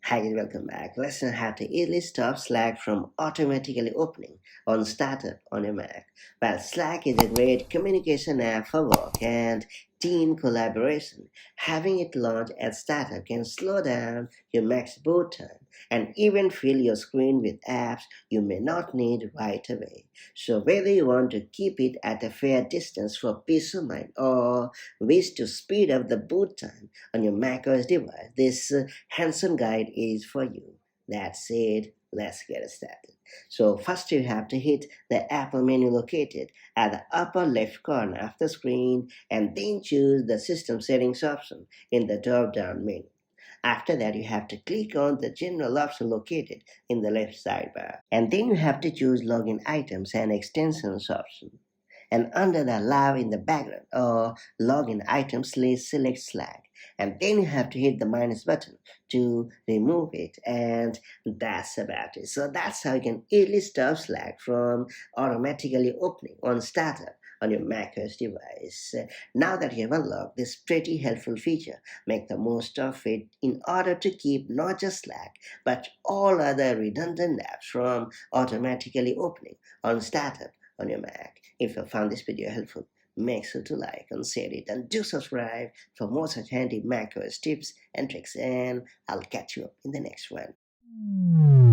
Hi and welcome back. Let's learn how to easily stop Slack from automatically opening on startup on your Mac. Well, Slack is a great communication app for work and team collaboration. Having it launched at startup can slow down your Mac's boot time and even fill your screen with apps you may not need right away. So whether you want to keep it at a fair distance for peace of mind or wish to speed up the boot time on your macOS device, this handsome guide is for you. That's it. Let's get started. So first you have to hit the Apple menu located at the upper left corner of the screen and then choose the system settings option in the drop down menu. After that, you have to click on the general option located in the left sidebar. And then you have to choose login items and extensions option. And under the allow in the background or login items list, select Slack. And then you have to hit the minus button to remove it. And that's about it. So that's how you can easily stop Slack from automatically opening on startup on your macOS device. Now that you have unlocked this pretty helpful feature, make the most of it in order to keep not just Slack but all other redundant apps from automatically opening on startup on your Mac. If you found this video helpful, make sure to like and share it and do subscribe for more such handy macOS tips and tricks, and I'll catch you up in the next one.